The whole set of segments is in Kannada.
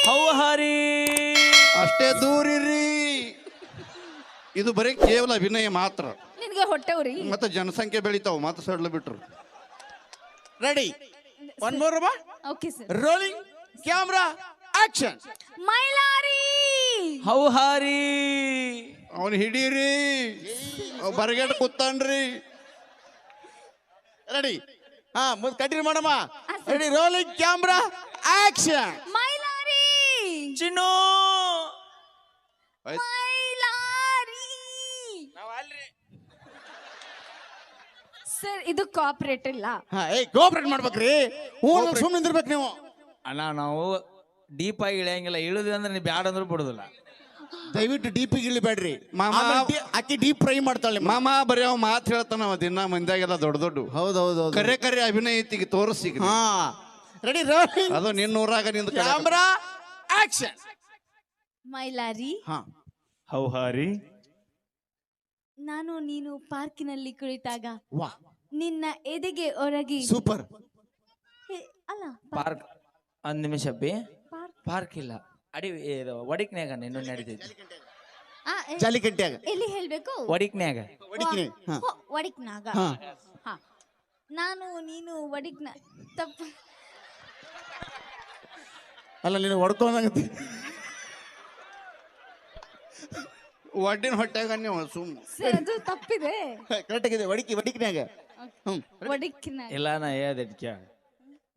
ಹೌಹಾರಿ ಅಷ್ಟೇ ದೂರಿರಿ. ಇದು ಬರೀ ಕೇವಲ ಅಭಿನಯ ಮಾತ್ರ. ನಿನ್ಗೆ ಹೊಟ್ಟೆ ಉರಿ. ಮತ್ತೆ ಜನಸಂಖ್ಯೆ ಬೆಳಿತಾವ ಮತ್ತೆ ಸಡ್ಲ ಬಿಟ್ರು. Ready one more okay sir. Rolling camera action. Mailari ಹೌಹಾರಿ ಅವನ್ ಹಿಡೀರಿ, ಬರಗೇಟ್ ಕೂತಾನ್ರಿ. ರೆಡಿ ಹಾ ಮುಂದೆ ಕಂಟಿನ್ಯೂ ಮಾಡಮ್ಮ. Ready rolling camera action. Mailari Chinnu Mailari. Sir ಇದು ಕಾಪರೇಟ್ ಇಲ್ಲ. ಹಾ ಕೋಆಪರೇಟ್ ಮಾಡ್ಬೇಕ್ರಿ. ಸುಮ್ಮನೆ ನಿಂದಿರ್ಬೇಕು ನೀವು. ಅಣ್ಣ ನಾವು ಡೀಪ್ ಆಗಿ ಇಳಿಯಂಗಿಲ್ಲ. ಇಳಿದ್ವಿ ಅಂದ್ರೆ ನೀವು ಬ್ಯಾಡ ಅಂದ್ರೂ ಬಿಡುದಿಲ್ಲ. ದಯವಿಟ್ಟು ಡೀಪ್ ಇಳಿಬೇಡ್ರಿ. ಮಾಮ ಅಕ್ಕಿ ಡೀಪ್ ಫ್ರೈ ಮಾಡ್ತಾಳೆ. ಮಾಮ ಬರೀ ಅವ್ ಮಾತು ಹೇಳ್ತಾನ ಅವ ದಿನ ಮಂದ್ಯಾಗೆಲ್ಲ ದೊಡ್ಡ ದೊಡ್ಡ. ಹೌದೌದು ಕರೆ ಕರೆ ಅಭಿನಯ ಐತಿಗೆ ತೋರಿಸಿ. ಹಾ ರೆಡಿ ರೋಲಿಂಗ್ ಅದು ನಿನ್ನೂರಾಗ ನಿಂದ ಕ್ಯಾಮ್ರಾ ಆಕ್ಷನ್. ಮೈಲಾರಿ ಹಾ ಹೌಹಾರಿ ನಾನು ನೀನು ಪಾರ್ಕಿನಲ್ಲಿ ಕುಳಿತಾಗ ವಾ ನಿನ್ನ ಎದೆಗೆ ಒರಗಿ ಸೂಪರ್. ಅಲ್ಲ ಪಾರ್ಕ್ ಒಂದ್ ನಿಮಿಷ ಬಿ. ಪಾರ್ಕ್ ಪಾರ್ಕ್ ಇಲ್ಲ, ಅಡಿ ಇದು ಒಡಿಕ್ನ್ಯಾಗ ಇನ್ನು ನಡೀತೈತಿ. ಜಾಲಿಕಟ್ಟಿಯಾಗ ಎಲ್ಲಿ ಹೇಳ್ಬೇಕು? ಒಡಿಕ್ನ್ಯಾಗ ಒಡಿಕಿನಿ. ಹಾ ಒಡಿಕ್ನಾಗ. ಹಾ ಹಾ ನಾನು ನೀನು ಒಡಿಕ್ನ ತಪ್ಪು. ಅಲ್ಲ ನೀನು ಹೊಡ್ಕೊಂಡಂಗತಿ. ಒಡ್ಡಿನ ಹೊಟ್ಟೆಗ ನೀವು ಸುಮ್ಮ ಸರ್ ಅದು ತಪ್ಪಿದೆ. ಕರೆಕ್ಟ್ ಆಗಿದೆ. ಒಡಿಕಿನ್ಯಾಗ. ಹ್ಮ್ ಒಡಿಕ್ನಾಗ ಇಲ್ಲ. ನಾ ಹೇಳ್ದೆ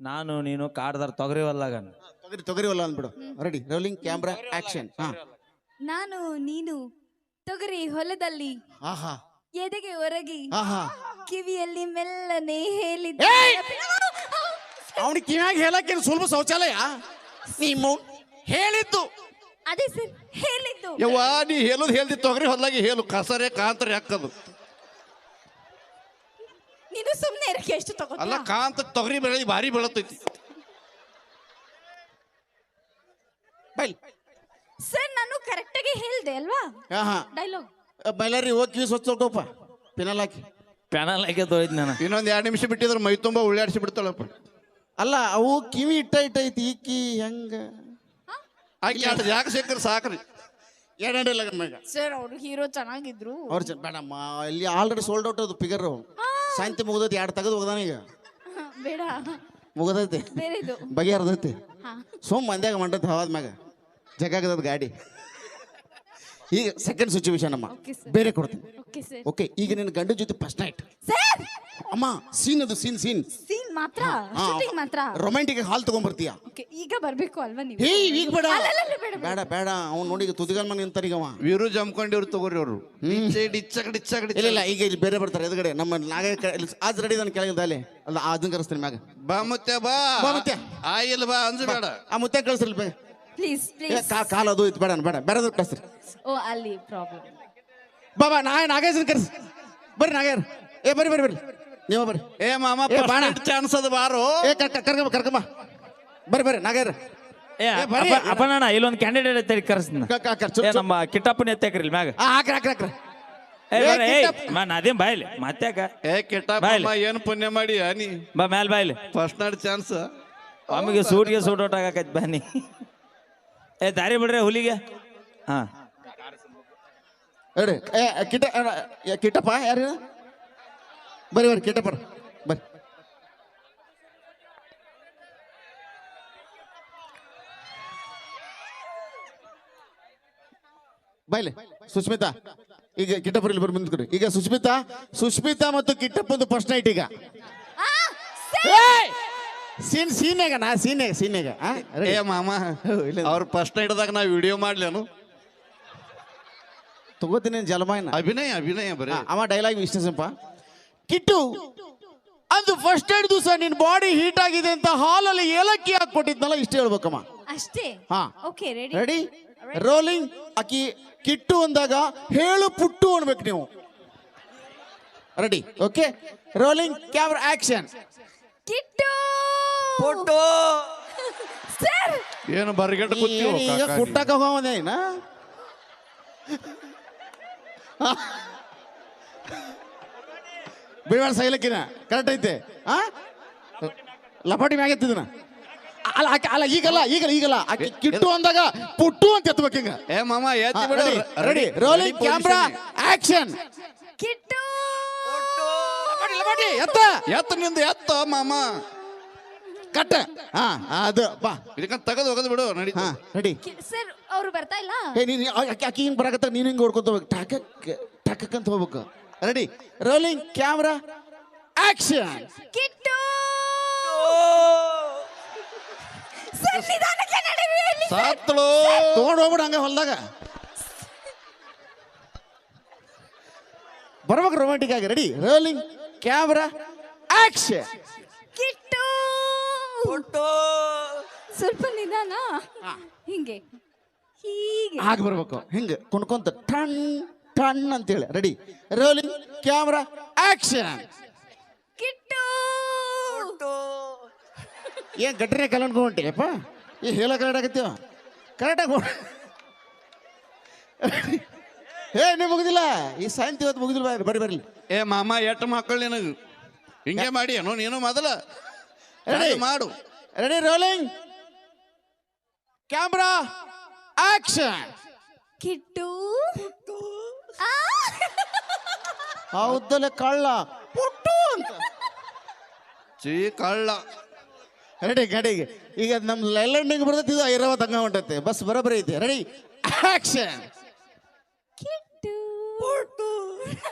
ನಾನು ನೀನು ಕಾಡ್ದಾರ ತೊಗರಿ ಹೊಲ್ದಾಗ. ತೊಗರಿ ಹೊಲ ಅಂದ್ಬಿಡು. Ready rolling camera action. ಹಾ ನಾನು ನೀನು ತೊಗರಿ ಹೊಲದಲ್ಲಿ ಆಹಾ ಎದೆಗೆ ಒರಗಿ ಆಹಾ ಕಿವಿಯಲ್ಲಿ ಮೆಲ್ಲನೆ ಹೇಳಿದ್ದ. ಅವನಿಗೆ ಕಿವಿಯಾಗಿ ಹೇಳಕ್ಕೆ ಸುಲಭ ಶೌಚಾಲಯ ನೀವು ಹೇಳಿದ್ದು. ಅದೇ ಸರ್ ಹೇಳಿದ್ದು. ಯವ್ವ ನೀ ಹೇಳುದು ಹೇಳ್ದಿ ತೊಗರಿ ಹೊಲ್ಲಾಗಿ ಹೇಳು. ಕಸರೆ ಕಾಂತರಿ ಹಾಕದು ನೀನು ಸುಮ್ಮನೆ ಇರಕ್ಕೆ ಎಷ್ಟು ಅಲ್ಲ. ತಗೋ. ಕಾಂತ ತೊಗರಿ ಬೆಳೆ ಭಾರಿ ಬೆಳತೈತಿ. ಬೈಲ್ ಸರ್ ನಾನು ಕರೆಕ್ಟ್ ಆಗಿ ಹೇಳ್ದೆ ಅಲ್ವಾ ಆಹಾ ಡೈಲಾಗ್. ಬೈಲಾರಿ ಹೋಗಿ ಕಿವಿ ಸ್ವಚ್ಛಪ್ಪ ಪಿನಲ್ ಹಾಕಿ. ಪ್ಯಾನಲ್ ಹಾಕಿ ತೊಯ್ದು ನಾನು. ಇನ್ನೊಂದ್ 2 ನಿಮಿಷ ಬಿಟ್ಟಿದ್ರೆ ಮೈ ತುಂಬಾ ಉಳ್ಳಾಡಿಸಿ ಬಿಡ್ತಾಳಪ್ಪ. ಅಲ್ಲ ಅವು ಕಿವಿ ಇಟ್ಟೈತಿ ಈಕಿ ಹೆಂಗ ಆಕೆ ಆಟ ಯಾಕೆ ಸಿಕ್ಕರೆ ಸಾಕ್ರಿ. ಎರಡಿಲ್ಲ ಮಗ. ಸರ್ ಅವ್ರು ಹೀರೋ ಚೆನ್ನಾಗಿದ್ರು. ಅವ್ರು ಬೇಡಮ್ಮ ಇಲ್ಲಿ ಆಲ್ರೆಡಿ ಸೋಲ್ಡ್ ಔಟ್ ಅದು ಫಿಗರ್. ಸಾಯಂತಿ ಮುಗ್ದೈತಿ 2 ತೆಗೆದು ಹೋಗದಾನ ಈಗ. ಬೇಡ ಮುಗದೈತಿ ಬೇರೆದು. ಬಗೆಹರ್ದೈತಿ. ಹಾ ಸುಮ್ ಮಂದ್ಯಾಗ ಮಂಡೈತಿ ಹವಾದ ಮ್ಯಾಗ ಜಗಾಗದ ಗಾಡಿ. ಈಗ ಸೆಕೆಂಡ್ ಸಿಚುವೇಶನ್ ಅಮ್ಮ Okay, sir. ಬೇರೆ ಕೊಡ್ತೀನಿ. Okay sir. ಓಕೆ ಈಗ ನಿನ್ನ ಗಂಡ ಜೊತೆ ಫಸ್ಟ್ ನೈಟ್ ಸರ್ ಅಮ್ಮ. ಸೀನ್ ಅದು ಸೀನ್ ಸೀನ್ ಮಾತ್ರ ಶೂಟಿಂಗ್ ಮಾತ್ರ. ರೊಮ್ಯಾಂಟಿಕ್ ಹಾಲ್ ತಗೊಂಡ್ಬರ್ತೀಯ. ಓಕೆ ಈಗ ಬರ್ಬೇಕು ಅಲ್ವಾ ನೀವು? ಹೇ ಈಗ ಬೇಡ ಅಲ್ಲ, ಅಲ್ಲ, ಅಲ್ಲ, ಬೇಡ, ಬೇಡ. ಬೇಡ ಬೇಡ ಅವ್ನು ನೋಡಿ ತುದಿಗಲ್ ಮನೆ ನಿಂತಾರೀಗ ಅವ. ವೀರು ಜಮ್ಕೊಂಡಿವ್ರು ತಗೋರಿ ಅವ್ರು. ಇಲ್ಲ ಇಲ್ಲ ಈಗ ಇಲ್ಲಿ ಬೇರೆ ಬರ್ತಾರೆ ಎದುರುಗಡೆ ನಮ್ಮ ನಾಗ ಆಜ್ ರೆಡಿ ನಾನು ಕೆಳಗಿದ್ದ ಅಲ್ಲಿ ಅಲ್ಲ ಅದನ್ನ ಕರೆಸ್ತೀನಿ ಮ್ಯಾಗ. ಬಾ ಮುತ್ತೆ ಬಾ. ಬಾ ಮುತ್ತೆ. ಆಯಿಲ್ ಬಾ ಅಂಜಬೇಡ. ಆ ಮುತ್ತೆ ಕಳಿಸ್ರಿ ಬೇಗ. Please please. ಕಾಲು ಅದು ಇತ್ತು ಬೇಡ ಬೇಡ ಬೇರೆ ಕಳಿಸ್ರಿ. ಓ ಅಲ್ಲಿ ಪ್ರಾಬ್ಲಮ್. ಬಾಬಾ ನಾಗೇಶನ್ ಕರ್ಸಿ ಬರ್ರಿ ನಾಗೇರ್. ಬರ್ರಿ ಬರ್ರಿ ಬರ್ರಿ ನೀವು ಬರ್ರಿ. ಏ ಮಾಮ ಬಾಣ ಚಾನ್ಸ್ ಅದ ಬಾರೋ. ಕರ್ಕಮ್ಮ ಬರ್ರಿ ಬರ್ರಿ ನಾಗೇರ್. ಅಪ್ಪಣ್ಣ ಇಲ್ಲೊಂದು ಕ್ಯಾಂಡಿಡೇಟ್ ಎತ್ತ ಕರೆಸ್ತೀನಿ. ನಮ್ಮ ಕಿಟ್ಟಪ್ಪನ ಎತ್ತಕ್ರಿ ಮ್ಯಾಗ. ಹಾಕ್ರಿ ಹಾಕ್ರಿ ಹಾಕ್ರಿ. ಅದೇನ್ ಬಾಯ್ಲಿ ಮತ್ತ್ಯಾಕ. ಏ ಕೆಟ್ಟ ಏನ್ ಪುಣ್ಯ ಮಾಡಿ ನೀ ಬಾ ಮ್ಯಾಲ್ ಬಾಯ್ಲಿ. First night chance. ಆಮೇಲೆ ಸೂಟ್ಗೆ ಸೂಟ್ ಔಟ್ ಆಗಕೈತಿ ಬನ್ನಿ. ದಾರಿ ಬಿಡ್ರಿ ಹುಲಿಗೆ. ಹಾ ಹೇಳಿ ಕಿಟ್ಟಪ್ಪ ಯಾರು? ಬರ್ರಿ ಬರ್ರಿ ಕಿಟ್ಟಪ್ಪ ಬರ್ರಿ. ಬೈಲೆ ಸುಸ್ಮಿತಾ ಈಗ ಕಿಟ್ಟಪ್ಪ ಇಲ್ಲಿ ಬರ್ರಿ ಮುಂದ್ಕೊಡಿ. ಈಗ ಸುಸ್ಮಿತಾ ಮತ್ತು ಕಿಟ್ಟಪ್ಪಂದು ಫಸ್ಟ್ ನೈಟ್ ಈಗ. ಸೀನ್ಯಾಗ ಏ ಮಾಮ ಅವ್ರ ಫಸ್ಟ್ ನೈಟ್ದಾಗ ನಾ ವಿಡಿಯೋ ಮಾಡ್ಲೇನು ತಗೋತೀನಿ ಜಲಮಾಯನ. ಅಭಿನಯ ಬರೀ ಅವ ಡೈಲಾಗ್ ಇಷ್ಟಪ್ಪ. ಕಿಟ್ಟು ಅದು ಫಸ್ಟ್ ನೈಟ್ ದಿವಸ ನಿನ್ ಬಾಡಿ ಹೀಟ್ ಆಗಿದೆ ಅಂತ ಹಾಲಲ್ಲಿ ಏಲಕ್ಕಿ ಹಾಕಿ ಕೊಟ್ಟಿದ್ನಲ್ಲ ಇಷ್ಟ ಹೇಳ್ಬೇಕಮ್ಮ. ಅಷ್ಟೇ. ಹಾ ಓಕೆ ರೆಡಿ ರೆಡಿ ರೋಲಿಂಗ್. ಅಕ್ಕಿ ಕಿಟ್ಟು ಅಂದಾಗ ಹೇಳು ಪುಟ್ಟು ಅನ್ಬೇಕು ನೀವು. Ready okay rolling camera action. Kittu photo sir ಏನು ಬರ್ಗೆಟ್ ಕೂತೀವೋ ಈಗ ಕಾಕ ಕುಟ್ಟಕ್ಕೆ ಹೋಗೋದೇನ. ಬಿಡಬೇಡ ಸೈಲಕ್ಕಿನ ಕರೆಕ್ಟ್ ಐತೆ. ಲಪಾಟಿ ಮ್ಯಾಗ ಎತ್ತಿದನ ಅಲ್ಲ ಈಗಲ್ಲ ಆಕಿ ಕಿಟ್ಟು ಅಂದಾಗ ಪುಟ್ಟು ಅಂತ ಎತ್ತಬೇಕು ಹಿಂಗ. ಏ ಮಾಮ ಎತ್ತಿ ಬಿಡು. Ready rolling camera action. Kittu ಎತ್ತ ನಿಂದ ಎತ್ತ ಮಾಮ. ಕಟ್. ಹಾ ಅದು ಬಾ. ಇದಕ್ಕ ತೆಗೆದು ಹೋಗದ್ ಬಿಡು ನಡಿ. ಹಾ ರೆಡಿ. ಸರ್ ಅವರು ಬರ್ತಾ ಇಲ್ಲ. ನೀನು ಆಕಿ ಹಿಂಗ್ ಬರಕತ್ತ ನೀನು ಹಿಂಗ್ ಹೊಡ್ಕೊತ ಹೋಗ್ಬೇಕು. ಟಕಕ್ ಅಂತ ಹೋಗ್ಬೇಕು. Ready rolling camera action. Kittu sir ನಿಧಾನಕ್ಕೆ ನಡೀರಿ ಇಲ್ಲಿ. ಸಾತ್ಳು ತಗೊಂಡ್ ಹೋಗ್ಬಿಡ ಹಂಗ ಹೊಲ್ದಾಗ. ಬರ್ಬೇಕು ರೊಮ್ಯಾಂಟಿಕ್ ಆಗಿ. Ready rolling camera action. Kittu ಸ್ವಲ್ಪ ನಿಧಾನ. ಹಿಂಗೆ ಹೀಗೆ ಆಗ ಬರ್ಬೇಕು ಹಿಂಗೆ ಕುಣ್ಕೊಂತ ಟಣ್ ಟಣ್ ಅಂತೇಳಿ. Ready rolling camera action. Kittu ಏನ್ ಗಟ್ರೆ ಕಲ್ಕೊಂಡ್ಬಿಟ್ಟಿಯಪ್ಪ. ಈ ಹೇಳ ಕರೆಕ್ಟ್ ಆಗತ್ತೀವ ಕರೆಕ್ಟಾಗಿ. ಏ ನೀವು ಮುಗಿದಿಲ್ಲ ಈ ಸಾಯಂತಿ ಇವತ್ತು ಮುಗಿದಿಲ್ಲ. ಬರ್ರಿ. ಏ ಮಾಮ ಎಟ್ಟು ಮಕ್ಕಳು ನಿನಗೆ ಹಿಂಗೆ ಮಾಡಿ ಏನೋ ನೀನು ಮೊದಲ ರೆಡಿ ಮಾಡು. Ready rolling camera action. Kittu ಆ ಹೌದಲ್ಲ ಕಳ್ಳ ಪುಟ್ಟು ಅಂತ. ಚೀ ಕಳ್ಳ. ರೆಡಿ ಗಾಡಿಗೆ ಈಗ ನಮ್ಮ ಲೈಲ್ಯಾಂಡಿಂಗ್ ಬರ್ತೈತಿ. ಇದು ಐರಾವತ್ ಹಂಗ ಹೊಂಟೈತೆ. ಬಸ್ ಬರೋಬ್ಬರಿ ಐತಿ. Ready action. ಕಿಟ್ಟು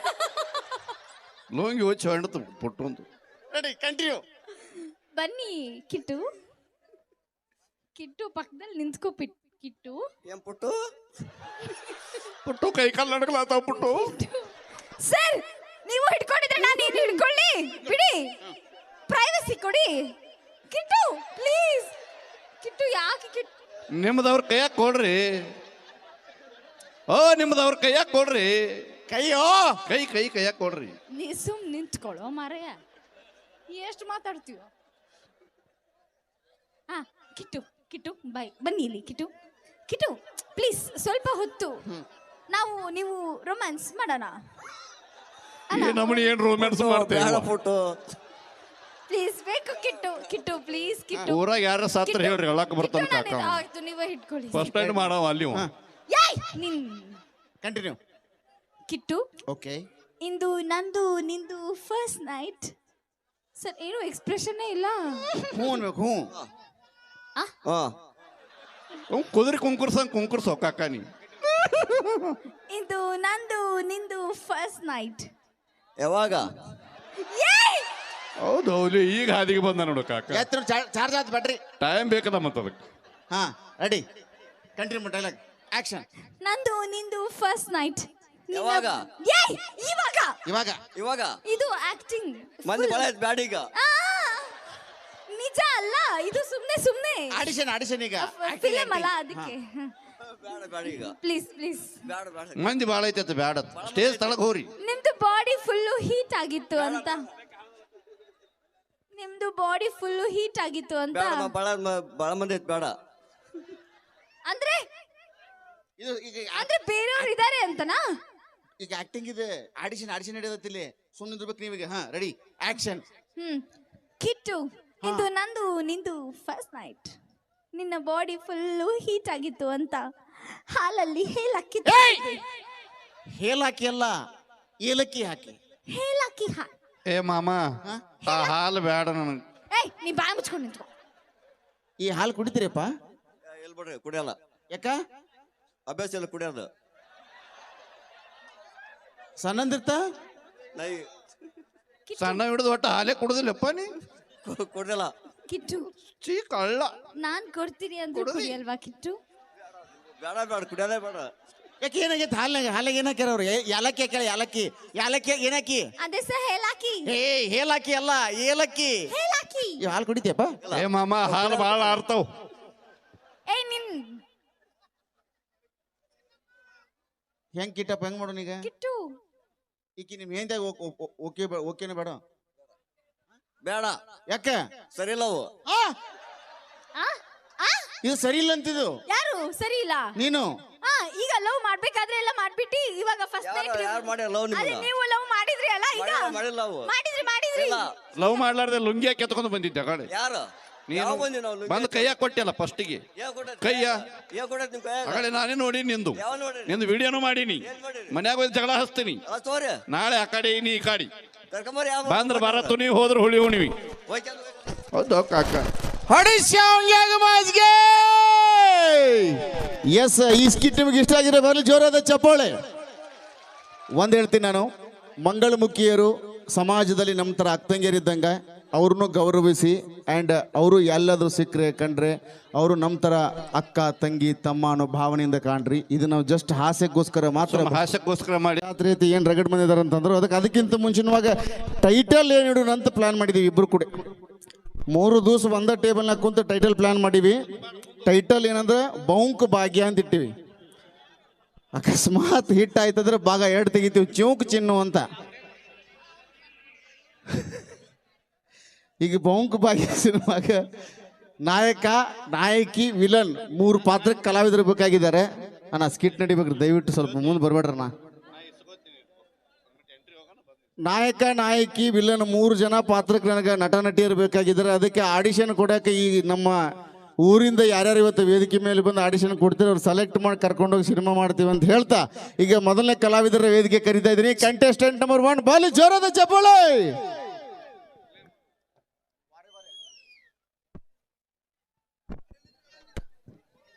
ಲೋಂಗಿ ಹೋಚಿ ಹೊಂಡತು ಪುಟ್ಟು ಅಂತ. Ready continue. ಬನ್ನಿ ಕಿಟ್ಟು. ಕಿಟ್ಟು ಪಕ್ಕದಲ್ಲಿ ನಿಂತ್ಕೋ ಕಿಟ್ಟು. ಪುಟ್ಟು ಕೈ ಕಾಲು ನಡ್ಕಲಾತಾವ ಪುಟ್ಟು. ಸರ್ ನೀವು ಹಿಡ್ಕೊಂಡಿದ್ರೆ ನಾನು ಏನು ಹಿಡ್ಕೊಳ್ಳಿ. ಬಿಡಿ ಪ್ರೈವಸಿ ಕೊಡಿ. ಕಿಟ್ಟು ಪ್ಲೀಸ್. ಕಿಟ್ಟು ಯಾಕೆ ಕಿಟ್ಟು? ನಿಮ್ದವ್ರ ಕೈಯಾಗ ಕೊಡ್ರಿ. ನಿಮ್ದವ್ರ ಕೈಯಾಗ ಕೊಡ್ರಿ. ಕೈಯೋ ಕೈಯಾಗ ಕೊಡ್ರಿ. ನೀ ಸುಮ್ ನಿಂತ್ಕೊಳ್ಳೋ ಮಾರಯ್ಯ. ಎಷ್ಟು ಮಾತಾಡ್ತೀವ. ಹಾ ಕಿಟ್ಟು ಕಿಟ್ಟು ಬಾಯ್ ಬನ್ನಿ ಇಲ್ಲಿ. ಕಿಟ್ಟು ಪ್ಲೀಸ್ ಸ್ವಲ್ಪ ಹೊತ್ತು ನೀವು ರೊಮ್ಯಾನ್ಸ್ ಮಾಡೋಣ. ನಮ್ಮನಿ ಏನ್ ರೋಮ್ಯಾನ್ಸ್ ಮಾಡ್ತೇವೆ ಪ್ಲೀಸ್ ಬೇಕು ಕಿಟ್ಟು ಪ್ಲೀಸ್. ಕಿಟ್ಟು ಊರಾಗ ಯಾರ ಸಾತ್ರ ಹೇಳ್ರಿ ಹೇಳಕ್ ಬರ್ತಾನ ಕಾಕ. ಆಯ್ತು ನೀವೇ ಹಿಡ್ಕೊಳ್ಳಿ. ಫಸ್ಟ್ ಟೈಮ್ ಮಾಡವ ಅಲ್ಲಿ ಯಾಯ್ ನಿನ್ ಕಂಟಿನ್ಯೂ. ಕಿಟ್ಟು ಓಕೆ ಇಂದು ನಂದು ನಿಂದು ಫಸ್ಟ್ ನೈಟ್. ಸರ್ ಏನು ಎಕ್ಸ್ಪ್ರೆಷನ್ನೇ ಇಲ್ಲ. ಹ್ಞೂ ಅನ್ಬೇಕು. ಹ್ಞೂ ಕುದುರೆ ಕುಂಕುರ್ಸೋ ಕಾಕ ನೀ. ಇಂದು ನಂದು ನಿಂದು ಫಸ್ಟ್ ನೈಟ್. ಯಾವಾಗ? ಹೌದು ಹೌದು ಈಗ ಹಾದಿಗೆ ಬಂದ ನೋಡು ಕಾಕ. ಚಾರ್ಜ್ ಆಯ್ತು ಬ್ಯಾಟ್ರಿ. ಟೈಮ್ ಬೇಕದ ಮತ್ತ ಅದಕ್ಕೆ. ಹಾ ರೆಡಿ ಕಂಟಿನ್ಯೂ ಡೈಲಾಗ್ ಆಕ್ಷನ್. ನಂದು ನಿಂದು ಫಸ್ಟ್ ನೈಟ್. ಯಾವಾಗ? ಇವಾಗ ಇದು ಆಕ್ಟಿಂಗ್. ಮಂದಿ ಬಳ ಬ್ಯಾಡ ಈಗ. ನಿಜ ಅಲ್ಲ ಇದು ಸುಮ್ನೆ ಆಡಿಷನ್ ಈಗ ಫಿಲಮ್ ಅಲ್ಲ ಅದಕ್ಕೆ. ಬ್ಯಾಡ ಈಗ. ಪ್ಲೀಸ್ ಬ್ಯಾಡ. ಮಂದಿ ಬಾಳ ಐತೆ ಬ್ಯಾಡ. ಸ್ಟೇಜ್ ತಳಗ ಹೋರಿ. ನಿಮ್ದು ಬಾಡಿ ಫುಲ್ಲು ಹೀಟ್ ಆಗಿತ್ತು ಅಂತ. ಬಳ ಮಂದಿ ಐತ್ ಬೇಡ. ಅಂದ್ರೆ ಇದು ಈಗ ಬೇರೆಯವ್ರು ಇದಾರೆ ಅಂತನಾ? ಈಗ ಆಕ್ಟಿಂಗ್ ಇದೆ. ಆಡಿಷನ್ ನಡೆಯೋದತ್ತ ಇಲ್ಲಿ. ಸುಮ್ಮನೆ ಇರ್ಬೇಕು ನೀವೀಗ. ಹಾ ರೆಡಿ ಆಕ್ಷನ್. ಕಿಟ್ಟು ಇದು ನಂದು ನಿಂದು ಫಸ್ಟ್ ನೈಟ್. ನಿನ್ನ ಬಾಡಿ ಫುಲ್ಲು ಹೀಟ್ ಆಗಿತ್ತು ಅಂತ ಹಾಲಲ್ಲಿ ಹೇಲಕ್ಕಿ ಹೇಲಾಕಿ ಅಲ್ಲ ಏಲಕ್ಕಿ ಹಾಕಿ. ಹೇಲಕ್ಕಿ ಏ ಮಾಮ ಆ ಹಾಲು ಬೇಡ ನನಗೆ. ಏಯ್ ನೀ ಬಾಯಿ ಮುಚ್ಕೊಂಡು ನಿಂತ್ಕೊ. ಈ ಹಾಲು ಕುಡಿತೀರಪ್ಪ? ಎಲ್ ಬಿಡ್ರಿ ಕುಡಿಯಲ್ಲ. ಯಾಕ? ಅಭ್ಯಾಸ ಎಲ್ಲ ಕುಡಿಯೋದು. ಸಣ್ಣಂದಿರ್ತ ನೈ ಸಣ್ಣ ಹಿಡಿದು ಒಟ್ಟು ಹಾಲೇ ಕುಡುದಿಲ್ಲಪ್ಪ ನೀ. ಕುಡಿಯಲ್ಲ. ಕಿಟ್ಟು ಚೀ ಕಳ್ಳ. ನಾನ್ ಕೊಡ್ತೀನಿ ಅಂದ್ರೆ ಕುಡಿಯಲ್ವಾ ಕಿಟ್ಟು? ಬೇಡ ಕುಡಿಯೋದೇ ಬೇಡ. ಯಾಕೆ ಏನಾಗೈತೆ ಹಾಲಾಗ ಏನಾಕ್ಯಾರ ಅವ್ರು? ಯಾಲಕ್ಕಿ ಹಾಕ್ಯಾರ. ಯಾಲಕ್ಕಿ ಏನಾಕಿ? ಅದೇ ಸರ್ ಹೇಲಾಕಿ. ಹೇಲಾಕಿ ಅಲ್ಲ ಏಲಕ್ಕಿ. ಈ ಹಾಲು ಕುಡಿತೀಯಪ್ಪ? ಏ ಮಾಮ ಹಾಲು ಭಾಳ ಆರ್ತಾವ್. ಏಯ್ ನಿನ್ ಹೆಂಗ್ ಕಿಟ್ಟಪ್ಪ ಹೆಂಗ್ ಮಾಡೋಣ ಈಗ? ಕಿಟ್ಟು ಈಕಿ ನಿಮ್ ಏನ್ದಾಗ ಓಕೆನ ಬೇಡ? ಬೇಡ. ಯಾಕ? ಸರಿ ಇಲ್ಲ ಅವು. ಇದು ಸರಿ ಇಲ್ಲ ಅಂತಿದ್ದು. ಯಾರು ಸರಿ ಇಲ್ಲ? ನೀನು. ಈಗ ಲವ್ ಮಾಡ್ಬೇಕಾದ್ರೆ ಎಲ್ಲ ಮಾಡ್ಬಿಟ್ಟು ಇವಾಗ ಫಸ್ಟ್ ನೈಟ್ ಯಾರು ಮಾಡ್ಯಾರ ಲವ್ ನಿಮ್ಗೆ? ನೀವು ಲವ್ ಮಾಡಿದ್ರಿ ಅಲ್ಲ? ಈಗ ಮಾಡಿಲ್ಲ ಅವು. ಮಾಡಿದ್ರಿ ಇಲ್ಲ. ಲವ್ ಮಾಡ್ಲಾರ್ದೆ ಲುಂಗಿ ಹಾಕಿ ಎತ್ಕೊಂಡು ಬಂದಿದ್ದೆ ಕಡೆ. ಯಾರು? ಯಾವ ಬಂದಿ ನಾವು ಬಂದು ಕೈಯಾಗ ಕೊಟ್ಟಿಲ್ಲ ಫಸ್ಟಿಗೆ ಕೈಯ ಕೊಟ್ಟೈತಿ ನಿಮ್ ಕೈಯಾಗ ಆಗಲೇ ನಾನೇ ನೋಡಿ ನಿಂದು ಯಾವ ನೋಡ್ರಿ ನಿಂದು ವಿಡಿಯೋನು ಮಾಡೀನಿ ಏನ್ ಮಾಡಿರಿ ಮನ್ಯಾಗ ಹೋಗಿ ಜಗಳ ಹಚ್ತೀನಿ ತೋರಿ ನಾಳೆ ಆ ಕಡೆ ನೀ ಈ ಕಡೆ ಕರ್ಕೊಂಬರಿ ಯಾವ ಬಂದ್ರ ಬರತ್ತು ನೀವು ಹೋದ್ರ ಹುಳಿ ಉಣಿವಿ ಹೌದು ಕಾಕ ಮಾಜ್ಗೆ ಎಸ್ ಈ ಸ್ಕಿಟ್ ನಿಮಗೆ ಇಷ್ಟ ಆಗಿದೆ ಬರಲಿ ಜೋರಾದ ಚಪ್ಪಾಳೆ. ಒಂದ್ ಹೇಳ್ತೀನಿ ನಾನು, ಮಂಗಳಮುಖಿಯರು ಸಮಾಜದಲ್ಲಿ ನಮ್ಮ ಥರ ಅಕ್ಕಂಗಿಯರಿದ್ದಂಗೆ ಅವ್ರನ್ನೂ ಗೌರವಿಸಿ ಆ್ಯಂಡ್ ಅವರು ಎಲ್ಲಾದರೂ ಸಿಕ್ಕರೆ ಕಂಡ್ರೆ ಅವರು ನಮ್ಮ ಥರ ಅಕ್ಕ ತಂಗಿ ತಮ್ಮ ಅನ್ನೋ ಭಾವನೆಯಿಂದ ಕಾಣ್ರಿ. ಇದು ನಾವು ಜಸ್ಟ್ ಹಾಸ್ಯಕ್ಕೋಸ್ಕರ ಮಾತ್ರ ಹಾಸ್ಯಕ್ಕೋಸ್ಕರ ಮಾಡಿ ರಾತ್ರಿ ರೀತಿ ಏನು ರಗಡ್ ಬಂದಿದ್ದಾರೆ ಅಂತಂದ್ರು ಅದಕ್ಕಿಂತ ಮುಂಚಿನವಾಗ ಟೈಟಲ್ ಏನು ಇಡೋಣ ಅಂತ ಪ್ಲಾನ್ ಮಾಡಿದ್ದೀವಿ ಇಬ್ಬರು ಕೂಡ. 3 ದಿವಸ ಒಂದ ಟೇಬಲ್ನಾಗ ಕುಂತು ಟೈಟಲ್ ಪ್ಲಾನ್ ಮಾಡೀವಿ. ಟೈಟಲ್ ಏನಂದ್ರೆ ಬೌಂಕ್ ಭಾಗ್ಯ ಅಂತ ಇಟ್ಟಿವಿ. ಅಕಸ್ಮಾತ್ ಹಿಟ್ ಆಯ್ತಂದ್ರೆ ಭಾಗ 2 ತೆಗಿತೀವಿ, ಚೌಕ್ ಚಿನ್ನು ಅಂತ. ಈಗ ಬೌಂಕ್ ಭಾಗ್ಯ ಸಿನಿಮಾಗ ನಾಯಕ ನಾಯಕಿ ವಿಲನ್ 3 ಪಾತ್ರಕ್ಕೆ ಕಲಾವಿದರು ಬೇಕಾಗಿದ್ದಾರೆ. ಅಣ್ಣ ಸ್ಕಿಟ್ ನಡಿಬೇಕ್ರಿ, ದಯವಿಟ್ಟು ಸ್ವಲ್ಪ ಮುಂದೆ ಬರ್ಬೇಡ್ರಣ್ಣ. ನಾಯಕ ನಾಯಕಿ ವಿಲನ್ 3 ಜನ ಪಾತ್ರಕ್ಕೆ ನನಗೆ ನಟ ನಟಿಯರು ಬೇಕಾಗಿದ್ದಾರೆ. ಅದಕ್ಕೆ ಆಡಿಷನ್ ಕೊಡೋಕೆ ಈ ನಮ್ಮ ಊರಿಂದ ಯಾರ್ಯಾರು ಇವತ್ತು ವೇದಿಕೆ ಮೇಲೆ ಬಂದು ಆಡಿಷನ್ ಕೊಡ್ತೀರ ಅವ್ರು ಸೆಲೆಕ್ಟ್ ಮಾಡಿ ಕರ್ಕೊಂಡೋಗಿ ಸಿನಿಮಾ ಮಾಡ್ತೀವಿ ಅಂತ ಹೇಳ್ತಾ ಈಗ ಮೊದಲನೇ ಕಲಾವಿದರ ವೇದಿಕೆ ಕರೀತಾ ಇದ್ದೀನಿ. ಕಂಟೆಸ್ಟೆಂಟ್ ನಂಬರ್ 1 ಬಾಲಿ ಜೋರಾದ ಚಪ್ಪಾಳೆ.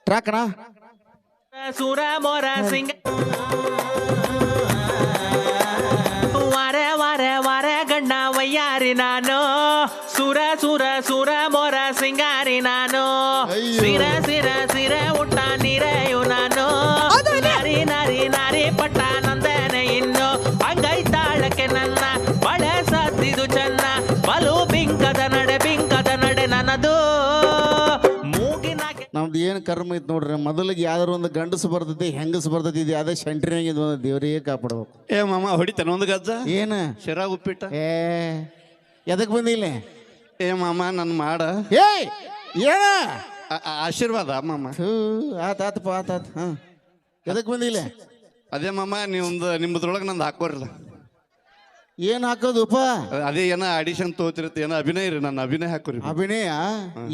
ಟ್ರ್ಯಾಕ್ ಅಣ್ಣ. ಸುರ ಮೊರ ಸಿಂಗ ವಾರ ವಾರ ವಾರ ಗಣ್ಣ ವಯ್ಯಾರಿ ನಾನು ಸುರ ಸುರ ಸುರ ಮೊರ ಸಿಂಗಾರಿ ನಾನು ಸಿರ ಸಿರ ಸಿರ ಉಟ್ಟ ನೀರೆಯು ನಾನು ನಾರಿ ನಾರಿ ನಾರಿ ಪಟ್ಟ ನಂದನೆ ಇನ್ನು ಹಂಗೈತಾಳಕ್ಕೆ ನನ್ನ ಬಳೆ ಸತ್ತಿದು ಚೆನ್ನ ಬಲು ಬಿಂಕದ ನಡೆ ನನ್ನದು ನಮ್ದು ಏನು ಕರ್ಮ ಐತೆ ನೋಡ್ರಿ. ಮೊದಲಿಗೆ ಯಾವ್ದಾರು ಒಂದು ಗಂಡಸು ಬರ್ತೈತಿ ಹೆಂಗಸು ಬರ್ತೈತಿ, ಇದು ಯಾವ್ದೇ ಸೆಂಟ್ರಿನಾಗ ಇದು ದೇವರಿಗೆ ಕಾಪಾಡ್ಬೇಕು. ಏ ಮಾಮ ಹೊಡಿತಾನ ಒಂದು ಗಜ್ಜ ಏನು ಶಿರಾ ಉಪ್ಪಿಟ್ಟ ಎದಕ್ ಬಂದಿಲ್ಲ? ಏ ಮಾಮ ನನ್ ಮಾಡ ಏಯ್ ಏನ ಆಶೀರ್ವಾದ ಮಾಮ. ಆತಾತಪ್ಪ ಆತಾತ. ಹಾಂ ಎದಕ್ ಬಂದಿಲ್ಲ? ಅದೇ ಮಾಮ ನಿಮ್ಮದ್ರೊಳಗೆ ನಂದು ಹಾಕೋರಿಲ್ಲ. ಏನು ಹಾಕೋದುಪ್ಪ? ಅದೇ ಏನೋ ಆಡಿಷನ್ ತೋತಿರುತ್ತೆ, ಏನೋ ಅಭಿನಯ ರೀ, ನನ್ನ ಅಭಿನಯ ಹಾಕೋರಿ. ಅಭಿನಯ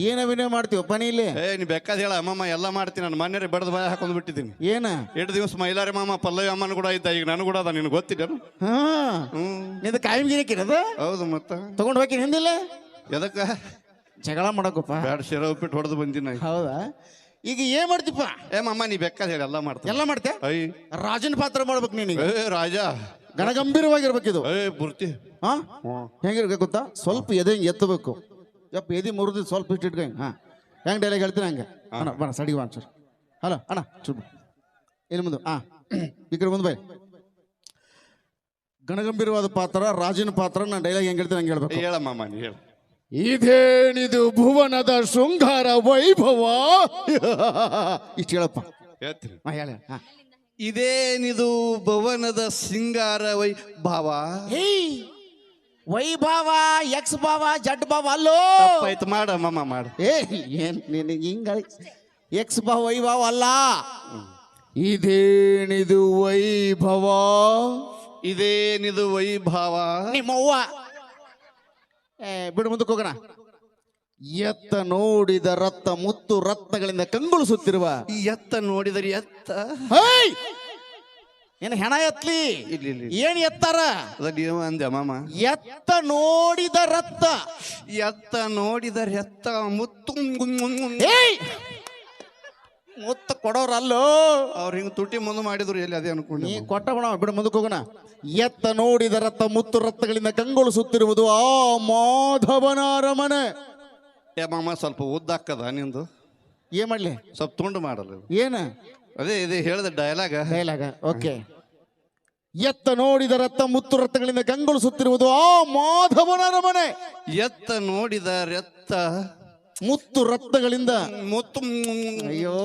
ಏನ್ ಅಭಿನಯ ಮಾಡ್ತೀವಪ್ಪ ನೀ ಇಲ್ಲಿ? ನೀ ಬೇಕಾದ ಹೇಳ ಅಮ್ಮಮ್ಮ ಎಲ್ಲ ಮಾಡ್ತೀನಿ. ನಾನು ಮನೆಯೇ ಬಡದ ಬಾಯ ಹಾಕೊಂಡ್ ಬಿಟ್ಟಿದ್ದೀನಿ. ಏನ 2 ದಿವಸ ಮೈಲಾರಿ ಮಾಮ ಪಲ್ಲವಿ ಅಮ್ಮನ ಕೂಡ ಇದ್ದ, ಈಗ ನಾನು ಕೂಡ ಅದ. ನಿನ್ಗೆ ಗೊತ್ತಿದ್ದೇನು? ಹಾ ನಿಂದ ಕಾಯಂ ಗಿರಕಿರದ? ಹೌದು ಮತ್ತ ತಗೊಂಡ್ ಹೋಗಿ ಹಿಂದಿಲ್ಲ ಎದಕ್ಕ ಜಗಳ ಮಾಡಕಪ್ಪ. ಬ್ಯಾಡ ಶಿರ ಉಪ್ಪಿಟ್ಟು ಹೊಡೆದು ಬಂದಿನ. ಹೌದಾ? ಈಗ ಏನ್ ಮಾಡ್ತಿಪ್ಪ? ಏ ಮಾಮ ನೀ ಬೇಕಾದ ಹೇಳಿ ಎಲ್ಲ ಮಾಡ್ತೀನಿ. ಎಲ್ಲ ಮಾಡ್ತೇ? ರಾಜನ ಪಾತ್ರ ಮಾಡ್ಬೇಕು ನೀನು. ರಾಜ ಗಣಗಂಭೀರವಾಗಿರ್ಬೇಕಿದು. ಪೂರ್ತಿ ಹಾ ಹೆಂಗಿರ್ಬೇಕು ಗೊತ್ತಾ? ಸ್ವಲ್ಪ ಎದೆ ಎತ್ತಬೇಕು. ಯಪ್ಪ ಎದೆ ಮುರಿದು ಸ್ವಲ್ಪ ಇಟ್ಟಿಟ್ಕ. ಹಾ ಹೆಂಗ್ ಡೈಲಾಗ್ ಹೇಳ್ತೀನಿ ಹಂಗೆ. ಅಣ್ಣ ಬಣ ಸಡಿಗೆ ಬಾ ಸರ್. ಹಲೋ ಅಣ್ಣ ಚುಬ್ ಇಲ್ಲಿ ಮುಂದೆ. ಹಾ ಈ ಕಡೆ ಮುಂದೆ ಬೈ. ಗಣಗಂಭೀರವಾದ ಪಾತ್ರ, ರಾಜನ ಪಾತ್ರ. ನಾನು ಡೈಲಾಗ್ ಹೆಂಗ್ ಹೇಳ್ತೀನಿ ಹಂಗೆ ಹೇಳ್ಬೇಕು. ಹೇಳ ಮಾಮ ನೀ ಹೇಳ. ಇದೇನಿದು ಭುವನದ ಶೃಂಗಾರ ವೈಭವ. ಇಷ್ಟು ಹೇಳಪ್ಪ. ಹೇಳ್ತೀನಿ. ಹಾ ಹೇಳ. ಹಾ ಇದೇನಿದು ಭವನದ ಸಿಂಗಾರ ವೈಭವ. ವೈಭವ ಎಕ್ಸ್ ಭಾವ ಜಡ್ ಭಾವ ಅಲ್ಲೋ. ಆಯ್ತು ಮಾಡ ಮಾಮ ಮಾಡ. ಏನ್ ಹಿಂಗ ಎಕ್ಸ್ ಭಾವ ವೈಭವ ಅಲ್ಲ. ಇದೇನಿದು ವೈಭವ. ಇದೇನಿದು ವೈಭವ. ನಿಮ್ಮವ್ವ ಬಿಡು ಮುಂದಕ್ಕೆ ಹೋಗೋಣ. ಎತ್ತ ನೋಡಿದ ರತ್ತ ಮುತ್ತು ರತ್ನಗಳಿಂದ ಕಂಗೊಳಿಸುತ್ತಿರುವ ಎತ್ತ ನೋಡಿದರೆ ಎತ್ತ ಏನು ಹೆಣ ಎತ್ಲಿ? ಇಲ್ಲಿ ಏನ್ ಎತ್ತಾರ? ಅಂದೆ ಮಾಮ. ಎತ್ತ ನೋಡಿದ ರತ್ತ. ಎತ್ತ ನೋಡಿದರೆ ಎತ್ತ ಮುತ್ತು ಮುತ್ತು ಕೊಡೋರಲ್ಲೋ. ಅವ್ರು ಹಿಂಗ್ ತುಟಿ ಮುಂದೆ ಮಾಡಿದ್ರು ಎಲ್ಲಿ ಅದೇ ಅನ್ಕೊಂಡು. ನೀ ಕೊಟ್ಟ ಬಿಡು ಮುಂದಕ್ಕೆ ಹೋಗೋಣ. ಎತ್ತ ನೋಡಿದ ರತ್ತ ಮುತ್ತು ರತ್ನಗಳಿಂದ ಕಂಗೊಳಿಸುತ್ತಿರುವುದು ಆ ಮಾಧವನ ಅರಮನೆ. ಏ ಮಾಮ ಸ್ವಲ್ಪ ಉದ್ದಾಕದ ನಿಂದು. ಏನ್ ಮಾಡ್ಲಿ? ಸ್ವಲ್ಪ ತುಂಡು ಮಾಡಲ್ಲ. ಏನ ಅದೇ ಇದೆ ಹೇಳಿದ ಡೈಲಾಗ. ಓಕೆ. ಎತ್ತ ನೋಡಿದ ರತ್ತ ಮುತ್ತು ರತ್ನಗಳಿಂದ ಕಂಗೊಳಿಸುತ್ತಿರುವುದು ಆ ಮಾಧವನ ಅರಮನೆ. ಎತ್ತ ನೋಡಿದ ರತ್ತ ಮುತ್ತು ರತ್ನಗಳಿಂದ ಅಯ್ಯೋ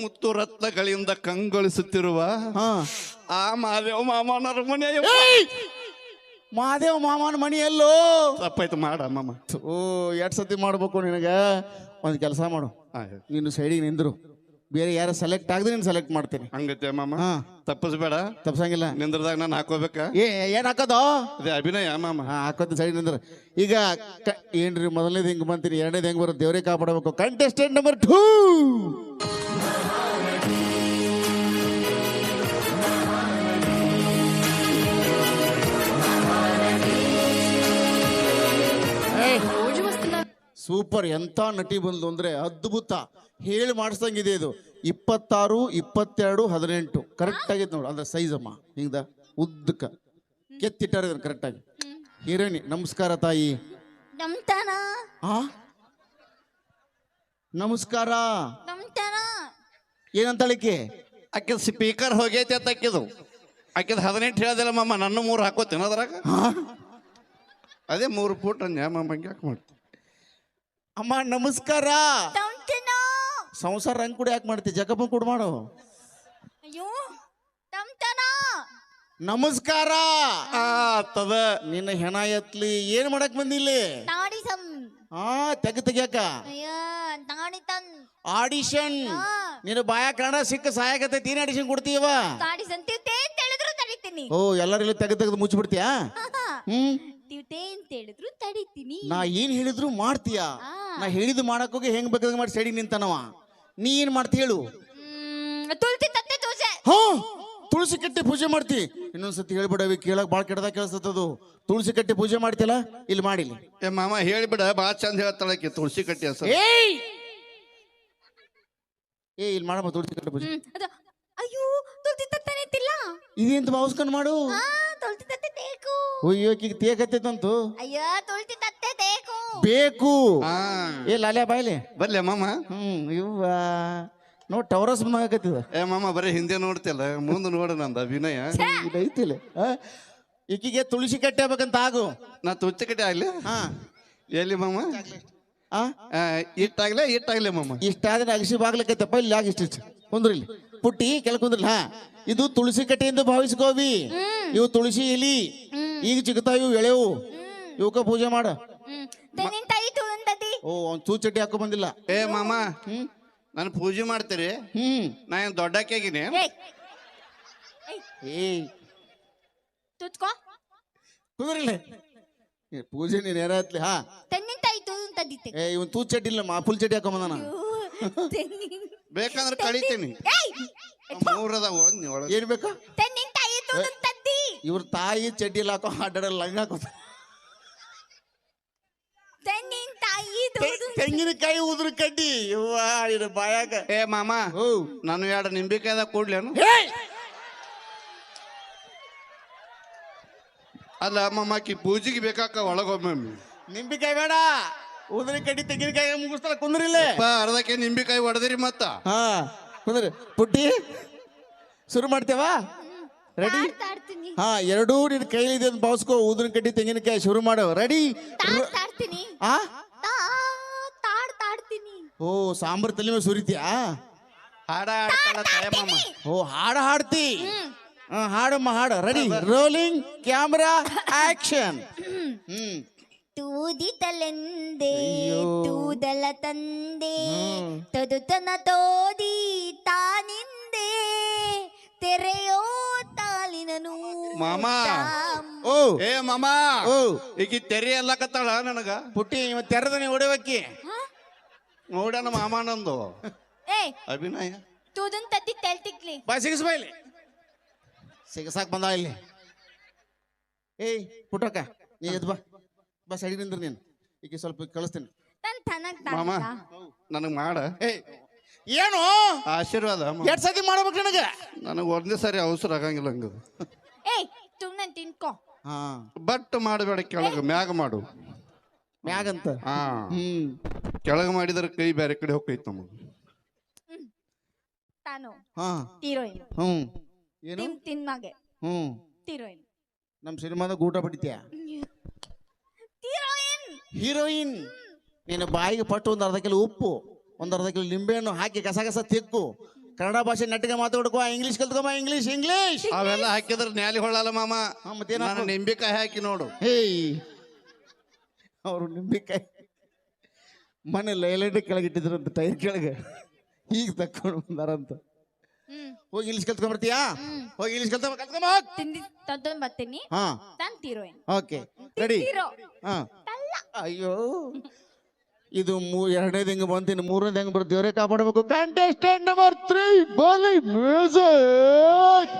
ಮುತ್ತು ರತ್ನಗಳಿಂದ ಕಂಗೊಳಿಸುತ್ತಿರುವ ಆ ಮಾದೇವ ಮಾಮನ ಅರಮನೆ. ಮಾದೇವ ಮಾಮನ ಮನೆಯಲ್ಲೋ. ತಪ್ಪಾಯ್ತು ಮಾಡ ಮಾಮ. ಓ 2 ಸತಿ ಮಾಡ್ಬೇಕು ನಿನಗ. ಒಂದು ಕೆಲಸ ಮಾಡು, ನೀನು ಸೈಡಿಗೆ ನಿಂದ್ರು ಬೇರೆ ಯಾರು ಸೆಲೆಕ್ಟ್ ಆಗದೆ ನೀನು ಸೆಲೆಕ್ಟ್ ಮಾಡ್ತೀನಿ. ಹಂಗತ್ತೆ ಮಾಮ, ಹಾ ತಪ್ಪಿಸ್ಬೇಡ. ತಪ್ಸಂಗಿಲ್ಲ. ನಿಂದ್ರದಾಗ ನಾನು ಹಾಕೋಬೇಕಾ? ಏನ್ ಹಾಕೋದು? ಅದೇ ಅಭಿನಯ ಮಾಮ. ಹಾ ಹಾಕೋದು ಸೈಡ್ ನಿಂದ್ರ. ಈಗ ಏನ್ರಿ ಮೊದಲನೇದು ಹಿಂಗ್ ಬಂತೀನಿ, ಎರಡನೇದು ಹೆಂಗ್ ಬರುತ್ತೆ ದೇವರೇ ಕಾಪಾಡಬೇಕು. Contestant number 2. ಸೂಪರ್, ಎಂತ ನಟಿ ಬಂದು ಅಂದ್ರೆ ಅದ್ಭುತ, ಹೇಳಿ ಮಾಡಿಸ್ದಂಗಿದೆ ಇದು. 26, 22, 18 ಕರೆಕ್ಟ್ ಆಗೈತೆ ನೋಡು. ಅದ್ರ ಸೈಜ್ ಅಮ್ಮ ಹಿಂಗದ ಉದ್ದಕ್ಕ ಕೆತ್ತಿಟ್ಟಾರ ಕರೆಕ್ಟ್ ಆಗಿ. ಹೀರೋಯಿನಿ ನಮಸ್ಕಾರ ತಾಯಿ. ನಮ್ತಾನ ಆ ನಮಸ್ಕಾರ. ನಮ್ತಾನ ಏನಂತಳಿಕೆ? ಆಕೆ ಸ್ಪೀಕರ್ ಹೋಗೈತೆ ಅಂತ ಆಕಿದು. ಆಕಿದ್ 18 ಹೇಳ್ದಿಲ್ಲ ಮಾಮ, ನನ್ನ 3 ಹಾಕೋತೇನೆ ಅದ್ರಾಗ. ಅದೇ 3 ಫೂಟ್ ಅಂದ್ಯಾ ಮಾಮ, ಹಂಗೆ ಯಾಕೆ ಮಾಡ್ತೀನಿ? ಅಮ್ಮ ನಮಸ್ಕಾರ. ನಮ್ತಾನ ಸಂಸಾರ ಹಂಗ್ ಕೂಡ ಯಾಕೆ ಮಾಡ್ತಿ? ಜಗಪ್ಪ ಕೂಡ ಮಾಡು. ಅಯ್ಯೋ ನಮ್ತಾನ ನಮಸ್ಕಾರ. ತದ ನಿನ್ನ ಹೆಣ ಎತ್ಲಿ. ಏನ್ ಮಾಡಕ್ ಬಂದಿಲ್ಲಿ? ತಾಡಿಸಂ ತೆಗ್ಯಾಕ ಅಯ್ಯ ತಾಡಿತನ್ ಆಡಿಷನ್. ನೀನು ಬಾಯ ಕನ್ನಡ ಸಿಕ್ಕ ಸಹಾಯಕತೆ ಏನ್ ಆಡಿಷನ್ ಕೊಡ್ತೀವ? ತಾಡಿಸಂ ತಿವ್ತೆ ಅಂತ ಹೇಳಿದ್ರು ತಡಿತೀನಿ. ಓ ಎಲ್ಲರೂ ತೆಗೆದು ಮುಚ್ಚಿಬಿಡ್ತೀಯಾ? ತಿವ್ತೆ ಅಂತ ಹೇಳಿದ್ರು ತಡಿತೀನಿ. ನಾ ಏನ್ ಹೇಳಿದ್ರು ಮಾಡ್ತೀಯ? ನಾ ಹೇಳಿದ್ದು ಮಾಡಕ್ ಹೋಗಿ ಹೆಂಗ್ ಬೇಕಾದ ಮಾಡಿ ಸೈಡಿ ನಿಂತನವ. ನೀ ಏನ್ ಮಾಡ್ತಿ ಹೇಳು? ತುಳ್ತಿ ತತ್ತೆ ದೋಸೆ. ಹಾ ತುಳಸಿ ಕಟ್ಟಿ ಪೂಜೆ ಮಾಡ್ತಿ. ಇನ್ನೊಂದ್ಸತಿ ಹೇಳ್ಬಿಡವಿ, ಕೇಳಕ್ ಬಾಳ್ ಕೆಡದಾಗ ಕೇಳಿಸ್ತದು. ತುಳಸಿ ಕಟ್ಟಿ ಪೂಜೆ ಮಾಡ್ತಿಲ್ಲ, ಇಲ್ಲಿ ಮಾಡಿಲ್ಲ. ಏ ಮಾಮ ಹೇಳಿಬಿಡ, ಭಾಳ ಚಂದ ಹೇಳ್ತಾಳಕ್ಕೆ ತುಳಸಿ ಕಟ್ಟಿ ಹೆಸರು. ಇಲ್ಲಿ ಮಾಡಮ್ಮ ತುಳಸಿ ಕಟ್ಟಿ ಪೂಜೆ. ಅಯ್ಯೋ ತುಳ್ತಿ ತತ್ತೆ ನಿಂತಿಲ್ಲ. ಇದೇಂತ ಭಾವಿಸ್ಕೊಂಡ್ ಮಾಡು. ತುಳ್ತಿ ತತ್ತೆ ಬೇಕು. ಅಯ್ಯೋ ಈಗ ತೇಕತ್ತೈತಂತು. ಅಯ್ಯ ತುಳ್ತಿ ತತ್ತೆ ಬೇಕು. ಬೇಕು. ಹಾ ಲಾಲ್ಯ ಬಾಯ್ಲೆ ಬರ್ಲೆ ಮಾಮ. ಇವ್ವ ನೋಡ್ ಟವರಸ್ ಬಂದಾಗತ್ತಿದ. ಏ ಮಾಮ ಬರೀ ಹಿಂದೆ ನೋಡ್ತಿಲ್ಲ, ಮುಂದೆ ನೋಡ ನಂದು ಅಭಿನಯ ಐತಿಲ್ಲ. ಈಕಿಗೆ ತುಳಸಿ ಕಟ್ಟಿ ಆಗ್ಬೇಕಂತ ಆಗು. ನಾ ತುಳಸಿ ಕಟ್ಟಿ ಆಗ್ಲಿ. ಹಾ ಎಲ್ಲಿ ಮಾಮ? ಇಟ್ಟಾಗ್ಲೇ ಮಾಮ. ಇಷ್ಟಾದ್ರೆ ಅಗಸಿ ಬಾಗ್ಲಕ್ಕೈತಪ್ಪ. ಇಲ್ಲಿ ಆಗ ಇಷ್ಟ ಕುಂದ್ರಿ, ಇಲ್ಲಿ ಪುಟ್ಟಿ ಕೆಲ ಕುಂದ್ರಲ್ಲ. ಇದು ತುಳಸಿ ಕಟ್ಟಿ ಎಂದು ಭಾವಿಸ್ಕೋವಿ. ಇವು ತುಳಸಿ ಎಲಿ ಈಗ ಚಿಗುತ್ತಾ, ಇವು ಎಳೆವು. ಇವಕ್ಕ ಪೂಜೆ ಮಾಡ. ತೆಂಗಿನಕಾಯಿ ತುಳುಂದದಿ. ಓ ಅವ್ನ್ ಚೂಚಟ್ಟಿ ಹಾಕೋ ಬಂದಿಲ್ಲ. ಏ ಮಾಮ ನಾನು ಪೂಜೆ ಮಾಡ್ತೀರಿ? ನಾ ಏನ್ ದೊಡ್ಡಕ್ಕಾಗಿನಿ? ತುತ್ಕೋ ಕುಂದ್ರಿಲ್ಲ. ಪೂಜೆ ನೀನ್ ಯಾರತ್ಲಿ. ಹಾ ತೆಂಗಿನಕಾಯಿ ತುಳುಂದದಿ. ಇವನ್ ತೂ ಚಡ್ಡಿ ಇಲ್ಲ, ಫುಲ್ ಚಡ್ಡಿ ಹಾಕೋ ಬಂದಾನ. ಬೇಕಂದ್ರೆ ಕಳಿತೀನಿ. 3 ಅದಾವ ಒಳಗೆ. ಏನ್ ಬೇಕು? ತೆಂಗಿನಕಾಯಿ ತುಳುಂದದಿ. ಇವ್ರ ತಾಯಿ ಚಡ್ಡಿ ಇಲ್ಲ ಹಾಕೋ, ಅಡ್ಡಾಡ ಲಂಗ ಹಾಕೋ. ತೆಂಗಿನಕಾಯಿ ಉದ್ರ ಕಡ್ಡಿ ಇವ್ವ ಇದು ಬಾಯಾಗ. ಏ ಮಾಮ ನಾನು 2 ನಿಂಬೆಕಾಯ್ದಾಗ ಕೊಡ್ಲೇನು? ಅಲ್ಲ ಮಾಮಾಕಿ ಪೂಜೆಗೆ ಬೇಕಾಕ ಒಳಗೊಮ್ಮೆ ನಿಂಬೆಕಾಯಿ ಬೇಡ, ಉದ್ರ ಕಡ್ಡಿ ತೆಂಗಿನಕಾಯಿ ಮುಗಿಸ್ತಾರ. ಕುಂದ್ರಿಲ್ಲ. ಅರ್ಧಕ್ಕೆ ನಿಂಬೆಕಾಯಿ ಹೊಡೆದಿರಿ ಮತ್ತ. ಹಾ ಕುಂದ್ರಿ ಪುಟ್ಟಿ, ಶುರು ಮಾಡ್ತೇವಾ? ರೆಡಿ? ಹಾ ಎರಡೂ ನಿನ್ ಕೈಲಿದೆ ಅಂತ ಭಾವಿಸ್ಕೋ. ಉದ್ರ ಕಡ್ಡಿ ತೆಂಗಿನಕಾಯಿ ಶುರು ಮಾಡೋ. ರೆಡಿ? ಓ ಸಾಂಬಾರ್ ತಲೆ ಮೇಲೆ ಸುರಿತೀಯಾ? ಹಾಡ ಹಾಡ್ತಾಳ ಮಾಮ. ಓ ಹಾಡ ಹಾಡ್ತಿ. ಹಾಡಮ್ಮ ಹಾಡ. ರೆಡಿ? Rolling camera action. ತೂದಿತಲೆಂದೆ ತೂದಲ ತಂದೆ ತದುತನ ತೋದಿ ತಾನಿಂದೆ ತೆರೆಯೋ ತಾಲಿನನು. ಮಾಮ ಓ ಏ ಮಾಮ, ಓ ಈಗ ತೆರೆ ಎಲ್ಲ ಕತ್ತಾಳ ನನಗ. ಪುಟ್ಟಿ ಇವ ತೆರೆದನೆ ಹೊಡೆವಕ್ಕಿ ನೋಡ್ಯಾನ ಮಾಮ ನಂದು ಏ ಅಭಿನಯ. ತೂದನ್ ತತ್ತಿ ತೆಲ್ತಿಕ್ಲಿ ಬಾ ಸಿಗಸ್ ಬಾ ಇಲ್ಲಿ. ಸಿಗಸಾಕ್ ಬಂದ ಇಲ್ಲಿ. ಏಯ್ ಪುಟ್ಟಕ್ಕ ನೀ ಎದ್ ಬಾ. ಬಾ ಸೈಡ್ ನಿಂದ್ರ ನೀನು. ಈಗ ಸ್ವಲ್ಪ ಕಳಿಸ್ತೀನಿ. ಮಾಮ ನನಗ್ ಮಾಡ. ಏನು ಆಶೀರ್ವಾದ? ಎರಡ್ ಸತಿ ಮಾಡ್ಬೇಕು ನನಗ. ನನಗ್ ಒಂದೇ ಸಾರಿ ಅವಸರ ಆಗಂಗಿಲ್ಲ ಹಂಗ. ಏಯ್ ತುಮ್ನ ತಿನ್ಕೋ. ಹಾ ಬಟ್ ಮಾಡಬೇಡ, ಕೆಳಗ ಮ್ಯಾಗ ಮಾಡು. ಮ್ಯಾಗಂತ? ಹಾ ಕೆಳಗ ಮಾಡಿದ್ರೆ ಕೈ ಬೇರೆ ಕಡೆ ಹೋಗೈತ್ ನಮಗ. ತಾನು ಹಾ ಹೀರೋಯಿನ್. ಏನು ತಿನ್ಮಾಗೆ ಹೀರೋಯಿನ್. ನಮ್ ಸಿನಿಮಾದಾಗ ಊಟ ಬಿಡ್ತೀಯ? ಹೀರೋಯಿನ್. ನೀನು ಬಾಯಿಗೆ ಪಟ್ಟು 1/2 ಕಿಲೋ ಉಪ್ಪು, 1/2 ಕಿಲೋ ನಿಂಬೆಹಣ್ಣು ಹಾಕಿ ಕಸ ಕಸ ತಿಕ್ಕು. ಕನ್ನಡ ಭಾಷೆ ನೆಟ್ಟಿಗೆ ಮಾತಾಡ್ಕೋ. ಇಂಗ್ಲೀಷ್ ಕಲ್ತ್ಕೊಮ್ಮ. ಇಂಗ್ಲೀಷ್ ಇಂಗ್ಲೀಷ್ ಅವೆಲ್ಲ ಹಾಕಿದ್ರೆ ನ್ಯಾಲಿ ಹೊಳ್ಳಲ್ಲ ಮಾಮ. ಮತ್ತೇನ ನಿಂಬೆಕಾಯಿ ಹಾಕಿ ನೋಡು. ಹೇಯ್ ಅವರು ನಿಂಬೆಕಾಯಿ ಮನೆ ಲೈಲೈಟ್ ಕೆಳಗಿಟ್ಟಿದ್ರಂತ ಟೈರ್ ಕೆಳಗೆ. ಈಗ ತಕೊಂಡು ಬಂದಾರಂತ. ಹ್ಮ್ ಹೋಗಿ ಇಂಗ್ಲಿಷ್ ಕಲ್ತ್ಕೊಂಡ್ಬರ್ತೀಯಾ? ಹೋಗಿ ಇಂಗ್ಲಿಷ್ ಕಲ್ತ್ಕೊಂಬ. ತಿಂದಿ ತಂದು ಬರ್ತೀನಿ ಹಾ ನಾನು ಹೀರೋಯಿನ್ ಓಕೆ ರೆಡಿ. ಹೀರೋ ಹಾ ಅಯ್ಯೋ ಇದು ಎರಡನೇದು ಹೆಂಗ್ ಬಂತು, ಇನ್ನು ಮೂರನೇದು ಹೆಂಗ್ ಬರುತ್ತೆ, ದೇವರೇ ಕಾಪಾಡಬೇಕು. ಕಂಟೆಸ್ಟೆಂಟ್ ನಂಬರ್ 3 ಬಾಲಿ ಮ್ಯೂಸಿಕ್.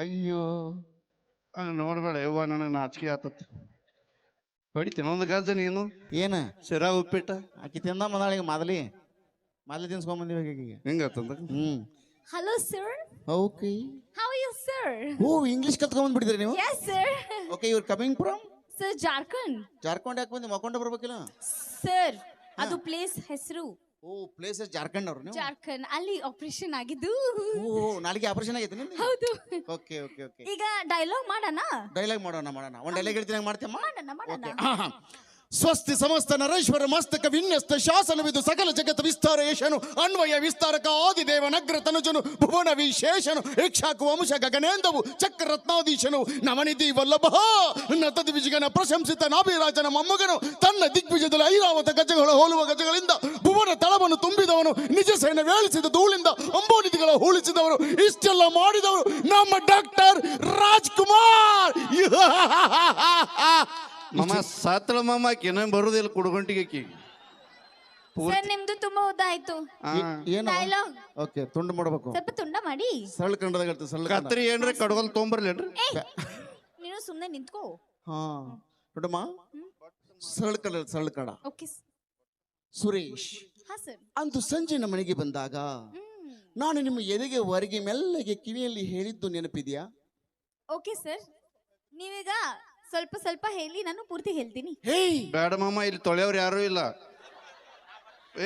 ಅಯ್ಯೋ ನೋಡ್ಬೇಡ ಯವ್ವ, ನನಗೆ ನಾಚಿಕೆ ಆತತ್. ಹೊಡಿತೀನಿ ಒಂದು ಗಜ್ಜ ನೀನು. ಏನ ಶಿರಾ ಉಪ್ಪಿಟ್ಟ ಆಕಿ ತಿಂದ ಮದಾಳಿಗೆ ಮೊದಲಿ ತಿನ್ಸ್ಕೊಂಬಂದಿವಿ ಆಕಿಗೆ. ಹೆಂಗತ್ತಂದ. Hello sir, okay. How are you sir? ಓ ಇಂಗ್ಲಿಷ್ ಕಲ್ತ್ಕೊಂಡ್ಬಿಟ್ಟಿದ್ರಿ ನೀವು? Yes sir. ಓಕೆ, ಇವ್ರು coming from sir Jharkhand. Jharkhand. ಯಾಕೆ ಬಂದು ಮಕ್ಕೊಂಡ ಬರ್ಬೇಕಿಲ್ಲ? ಸರ್ ಅದು ಪ್ಲೇಸ್ ಹೆಸರು ಓ ಪ್ಲೇಸ್ ಜಾರ್ಖಂಡ್ ಅವ್ರು ನೀವು? ಜಾರ್ಖಂಡ್. ಅಲ್ಲಿ ಆಪರೇಷನ್ ಆಗಿದ್ದು. ಓ ನಾಳೆಗೆ ಆಪರೇಷನ್ ಆಗೈತೆ ನಿಮ್ದು? ಹೌದು. Okay okay okay. ಈಗ ಡೈಲಾಗ್ ಮಾಡೋಣ. ಡೈಲಾಗ್ ಮಾಡೋಣ. ಒಂದು ಡೈಲಾಗ್ ಹೇಳ್ತೀನಿ, ಮಾಡ್ತೀಯಮ್ಮ? ಮಾಡೋಣ. ಸ್ವಸ್ತಿ ಸಮಸ್ತ ನರೇಶ್ವರ ಮಸ್ತಕ ವಿನ್ಯಸ್ತ ಶಾಸನವಿದು ಸಕಲ ಜಗತ್ ವಿಸ್ತಾರ ಯಶನು ಅನ್ವಯ ವಿಸ್ತಾರಕ ಆದಿದೇವ ನಗ್ರ ತನುಜನು ಭುವನ ವಿಶೇಷನು ಇಕ್ಷಾಕು ವಂಶ ಗಗನೇಂದವು ಚಕ್ರ ರತ್ನಾಧೀಶನು ನವನಿಧಿ ವಲ್ಲಭ ನತದಿ ವಿಜಯನ ಪ್ರಶಂಸಿತ ನಾಭಿರಾಜನ ಮೊಮ್ಮಗನು ತನ್ನ ದಿಗ್ವಿಜಯದಲ್ಲಿ ಐರಾವತ ಗಜಗಳ ಹೋಲುವ ಗಜಗಳಿಂದ ಭುವನ ತಳವನ್ನು ತುಂಬಿದವನು ನಿಜ ಸೇನೆ ವೇಳಿಸಿದ ಧೂಳಿಂದ ಅಂಬೋನಿಧಿಗಳ ಹೂಳಿಸಿದವರು ಇಷ್ಟೆಲ್ಲ ಮಾಡಿದವರು ನಮ್ಮ ಡಾಕ್ಟರ್ ರಾಜ್ಕುಮಾರ್. ಮಮ್ಮ ಸಾತಳ ಮಮ್ಮ ಆಕಿ ಬರುದಿಲ್ಲ ಕುಡ್ಗಂಟಿಗೆ ಆಕಿ. ಸರ್ ನಿಮ್ದು ತುಂಬಾ ಉದ್ದ ಆಯ್ತು. ಏನು? ಡೈಲಾಗ್ ಓಕೆ, ತುಂಡು ಮಾಡಬೇಕು. ಸ್ವಲ್ಪ ತುಂಡ ಮಾಡಿ. ಸರಳ ಕನ್ನಡದಾಗ ಹೇಳ್ತೀವಿ. ಸರಳ ಕನ್ನಡ. ಕತ್ರಿ ಏನ್ರಿ ಕಡ್ಗೋಲ್ ತೊಗೊಂಬರ್ಲೇನ್ರಿ? ನೀನು ಸುಮ್ಮನೆ ನಿಂತ್ಕೋ. ಹಾ ನೋಡಮ್ಮ, ಸರಳ ಕನ್ನಡ. ಸರಳ ಕನ್ನಡ. ಓಕೆ. ಸುರೇಶ್, ಹಾ ಸರ್. ಅಂದು ಸಂಜೆ ನಮ್ಮ ಮನೆಗೆ ಬಂದಾಗ ನಾನು ನಿಮ್ಮ ಎದೆಗೆ ಹೊರಗೆ ಮೆಲ್ಲಗೆ ಕಿವಿಯಲ್ಲಿ ಹೇಳಿದ್ದು ನೆನಪಿದೆಯಾ? ಓಕೆ ಸರ್, ನೀವೀಗ ಸ್ವಲ್ಪ ಸ್ವಲ್ಪ ಹೇಳಿ, ನಾನು ಪೂರ್ತಿ ಹೇಳ್ತೀನಿ. ಹೇಯ್ ಬೇಡ ಮಾಮ, ಇಲ್ಲಿ ತೊಳೆಯವ್ರು ಯಾರು ಇಲ್ಲ.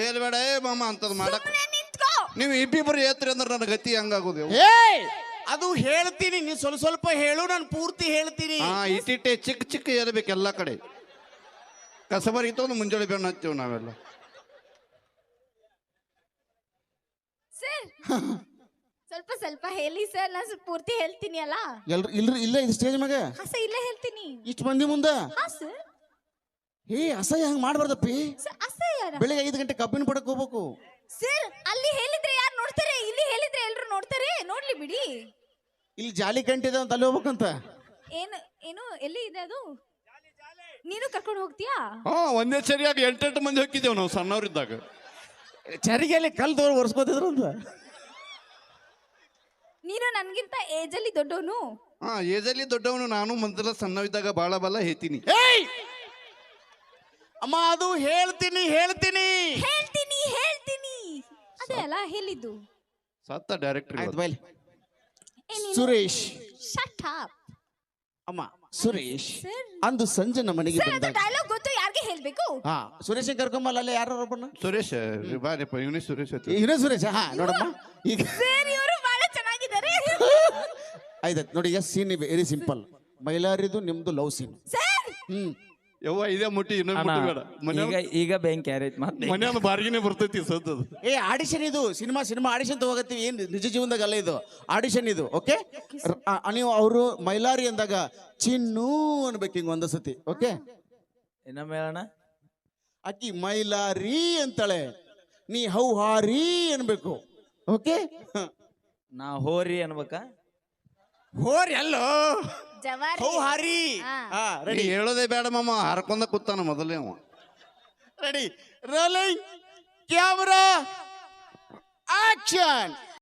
ಏಲ್ ಬೇಡ ಏ ಮಾಮ ಅಂತದ್ ಮಾಡಕ್. ಸುಮ್ನೆ ನಿಂತ್ಕೋ. ನೀವು ಇಬ್ಬಿಬ್ರು ಏತ್ರಿ ಅಂದ್ರೆ ನನ್ನ ಗತಿ ಹಂಗಾಗೋದು. ಹೇಯ್ ಅದು ಹೇಳ್ತೀನಿ, ನೀ ಸ್ವಲ್ಪ ಸ್ವಲ್ಪ ಹೇಳು, ನಾನು ಪೂರ್ತಿ ಹೇಳ್ತೀನಿ. ಹಾ ಇಟ್ಟಿಟ್ಟೆ ಚಿಕ್ಕ ಚಿಕ್ಕ ಏರ್ಬೇಕು ಎಲ್ಲಾ ಕಡೆ. ಕಸಬರಿಗೆ ತಗೊಂಡು ಮುಂಜಾನೆ ಬೆಣ್ಣ ಹತ್ತೀವಿ ನಾವೆಲ್ಲ. ಸರ್ ಸ್ವಲ್ಪ ಸ್ವಲ್ಪ ಹೇಳಿ ಸರ್, ನಾನು ಪೂರ್ತಿ ಹೇಳ್ತೀನಿ ಅಲ್ಲ. ಎಲ್ರು ಇಲ್ರಿ ಇಲ್ಲ ಇದು ಸ್ಟೇಜ್ ಮ್ಯಾಗ ಹಾ ಸರ್, ಇಲ್ಲೇ ಹೇಳ್ತೀನಿ. ಇಷ್ಟು ಮಂದಿ ಮುಂದೆ ಹಾ ಸರ್. ಹೇ ಅಸಹ್ಯ ಹಂಗ ಮಾಡ್ಬಾರ್ದಪ್ಪಿ. ಸರ್ ಅಸಹ್ಯ. ಬೆಳಿಗ್ಗೆ 5 ಗಂಟೆ ಕಬ್ಬಿನ ಪಡಕ್ ಹೋಗ್ಬೇಕು. ಸರ್ ಅಲ್ಲಿ ಹೇಳಿದ್ರೆ ಯಾರು ನೋಡ್ತಾರೆ, ಇಲ್ಲಿ ಹೇಳಿದ್ರೆ ಎಲ್ರು ನೋಡ್ತಾರೆ. ನೋಡ್ಲಿ ಬಿಡಿ. ಇಲ್ಲಿ ಜಾಲಿ ಕಂಟಿದೆ ಅಂತ ಅಲ್ಲಿ ಹೋಗ್ಬೇಕಂತ. ಏನು ಏನು ಎಲ್ಲಿ ಇದೆ ಅದು? ನೀನು ಕರ್ಕೊಂಡು ಹೋಗ್ತೀಯಾ? ಹಾ ಒಂದೇ ಸರಿಯಾಗಿ 8 ಮಂದಿ ಹೋಗಿದ್ದೇವ್ ನಾವು ಸಣ್ಣವ್ರಿದ್ದಾಗ. ಚರಿಗೆಯಲ್ಲಿ ಕಲ್ ತೋರ್ ಒರ್ಸ್ಕೋತಿದ್ರು ಅಂತ. ನೀನು ನನ್ಗಿಂತ ಏಜ್ ಅಲ್ಲಿ ದೊಡ್ಡವನು. ಹಾ ಏಜಲ್ಲಿ ದೊಡ್ಡವನು, ನಾನು ಮೊದಲ ಸಣ್ಣವಿದ್ದಾಗ ಬಾಳ ಬಲ ಹೇಳ್ತೀನಿ. ಏಯ್ ಅಮ್ಮ ಅದು ಹೇಳ್ತೀನಿ ಹೇಳ್ತೀನಿ ಹೇಳ್ತೀನಿ ಹೇಳ್ತೀನಿ ಅದೇ ಅಲ್ಲ ಹೇಳಿದ್ದು. ಸತ್ತ ಡೈರೆಕ್ಟರ್. ಆಯ್ತು ಬೈಲಿ. Suresh, shut up. ಅಮ್ಮ ಸುರೇಶ್, ಸರ್ ಅಂದು ಸಂಜೆ ನಮ್ಮ ಮನೆಗೆ ಸರ್, ಅದು ಬಂದಾಗ ಡೈಲಾಗ್ ಗೊತ್ತು, ಯಾರಿಗೆ ಹೇಳ್ಬೇಕು? ಹಾ ಸುರೇಶ್ ಕರ್ಕೊಂಬಲ್ಲ ಅಲ್ಲೇ ಯಾರು ಒಬ್ಬನ ಸುರೇಶ್ ಬಾರಿಪ್ಪ, ಇವನೇ ಸುರೇಶ್ ಆಯ್ತು. ಇವನೇ ಸುರೇಶ್. ಹಾ ನೋಡಮ್ಮ ಈಗ ಸರ್ ಇವರು ಬಹಳ ಚೆನ್ನಾಗಿದ್ದಾರೆ. ಆಯ್ತು ನೋಡಿ, ಈಗ ಸೀನ್ ವೆರಿ ಸಿಂಪಲ್. ಮೈಲಾರಿದು ನಿಮ್ದು ಲವ್ ಸೀನ್. ಸರ್ ಯವ್ವ ಇದೇ ಮುಟ್ಟಿ ಇನ್ನೊಂದು ಅಣ್ಣ, ಮುಟ್ಟಿ ಬೇಡ. ಈಗ ಈಗ ಬೆಂಕಿ ಯಾರೈತ್ ಮತ್ತೆ ಮನೆಯಲ್ಲ ಬಾರಿಗೆನೆ ಬರ್ತೈತಿ ಸದ್ದದು. ಏ ಆಡಿಷನ್ ಇದು, ಸಿನಿಮಾ ಆಡಿಷನ್ ತಗೋಗತ್ತೀವಿ. ಏನ್ ನಿಜ ಜೀವನದಾಗ ಅಲ್ಲ, ಇದು ಆಡಿಷನ್ ಇದು. ಓಕೆ, ನೀವು ಅವರು ಮೈಲಾರಿ ಅಂದಾಗ ಚಿನ್ನು ಅನ್ಬೇಕು ಹಿಂಗ ಒಂದ ಸತಿ. ಓಕೆ, ಇನ್ನೊಮ್ಮೆ ಹೇಳೋಣ. ಅಕ್ಕಿ ಮೈಲಾರಿ ಅಂತಾಳೆ, ನೀ ಹೌಹಾರಿ ಅನ್ಬೇಕು. ಓಕೆ, ನಾ ಹೋರಿ ಅನ್ಬೇಕಾ? ಹೋರಿ ಅಲ್ಲೋ, ಜವಾರಿ. ಹೌಹಾರಿ. ಹಾ. ಹಾ ನೀ ರೆಡಿ ಹೇಳೋದೇ ಬೇಡ ಮಾಮ, ಹರ್ಕೊಂಡ ಕೂತಾನ ಮೊದಲೇ ಅವ. Ready rolling camera action.